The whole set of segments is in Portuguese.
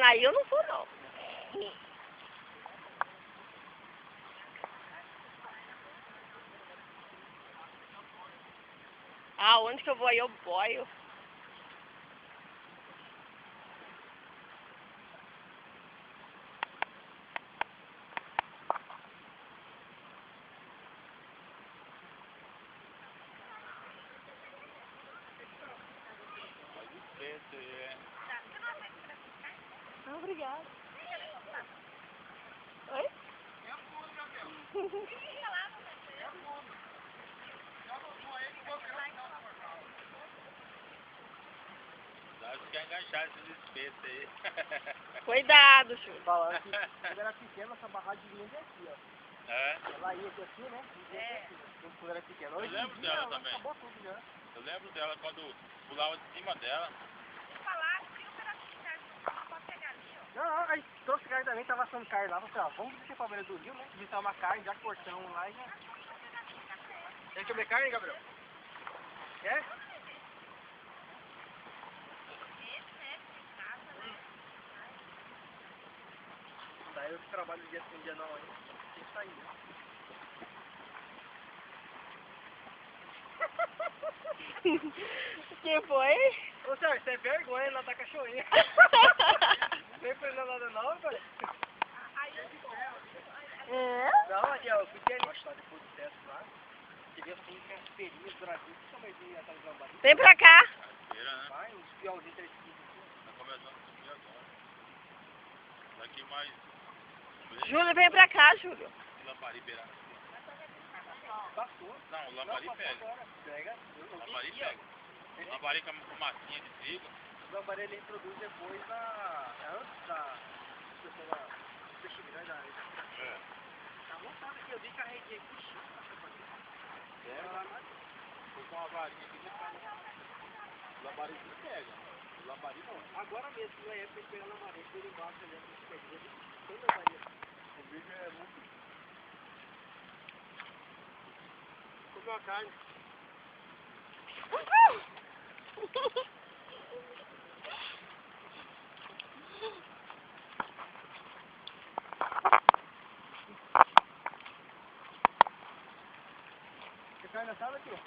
aí eu não vou não. Ah, onde que eu vou aí eu boio. Não, obrigada. Oi? Acho que é enganchar esses espetos aí. Cuidado, Júlio. Falando que quando era pequena, essa barragem vinha aqui, ó. É? Ela ia aqui, né? Quando era pequena. Hoje Eu lembro em dia, dela ela também. acabou tudo já. Eu lembro dela quando pulava de cima dela. Não, aí trouxe carne também, tava assando carne lá. Falei, ó, vamos descer pra beira do rio, né? Visitar uma carne, já cortamos lá e já. Quer comer carne, Gabriel? Quer? Daí eu trabalho dia sim, dia não aí. Tem que sair, né? Que foi? Ô, Sérgio, você é vergonha lá da cachorrinha. Vem pra ele nada não, velho. É? Não, aqui, ó, eu fui ter ali. Acho que lá depois do teste lá. Queria assim que as perinhas douradinhas, que também vinha atrás do lambari. Vem pra cá. Feira, né? Vai, uns piauzinhos 3 quilos assim. Tá começando a subir agora. Daqui mais um mês. Júlio, vem pra cá, Júlio. O lambari beirando. Passou. Não, o lambari pega. Agora. Pega. O lambari pega. O lambari com massinha de trigo. O lambari ele introduz depois antes da questão da peixe grande da área. É. Tá montado aqui, eu vi carreguei aqui, chico, Foi com uma varinha aqui, o lambari não pega. O lambari não. agora mesmo, na época de pegar lambari, ele embaixo ali, a gente pegou, tem lambari. O vídeo é muito. Comeu a carne. Você carne assada aqui, ó.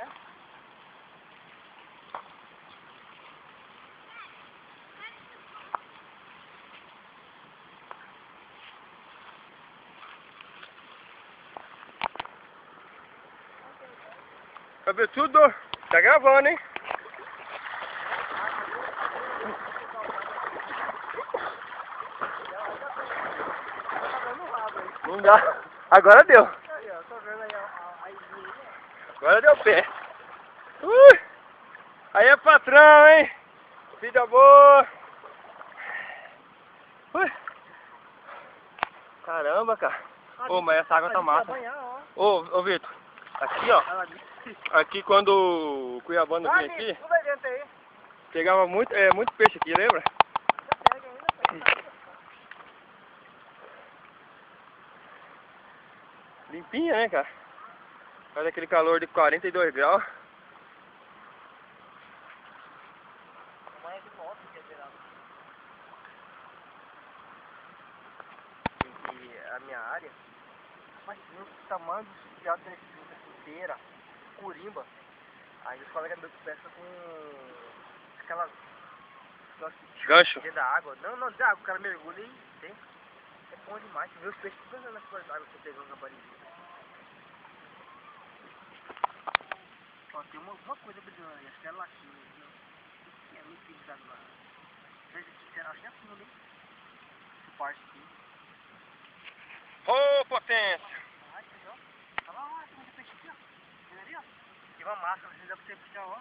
É? Cabeçudo, tá gravando, hein? Não dá. Agora deu. Aí, ó, tô vendo aí a izinha. Agora deu pé. Aí é patrão, hein? Vida boa. Caramba, cara. Ô, mas essa água tá massa. Ô, Vitor. Aqui, ó. Aqui quando o Cuiabano vinha aqui, Tudo aí dentro aí. pegava muito peixe aqui, lembra? Pega ainda, Limpinha, né, cara? Faz aquele calor de 42 graus. Amanhã de moto, que é verão. E a minha área, mas o tamanho dos fiados da inteira, curimba. Aí os colegas meus pescam com aquelas Gancho. dentro da água. Não, de água, o cara mergulha e tem. É bom demais. Você vê os peixes todos nas cores d'água que você pegou no gabarizinho. Ó, tem uma coisa brilhando aí, acho que é latinha, viu? É muito pisado lá. Acho que é fundo, hein? Essa parte aqui. Ô, potência! Ai, entendeu? Olha lá, tem muito peixe aqui, ó. Vem ali, ó. Tem uma massa, dá pra você puxar, ó.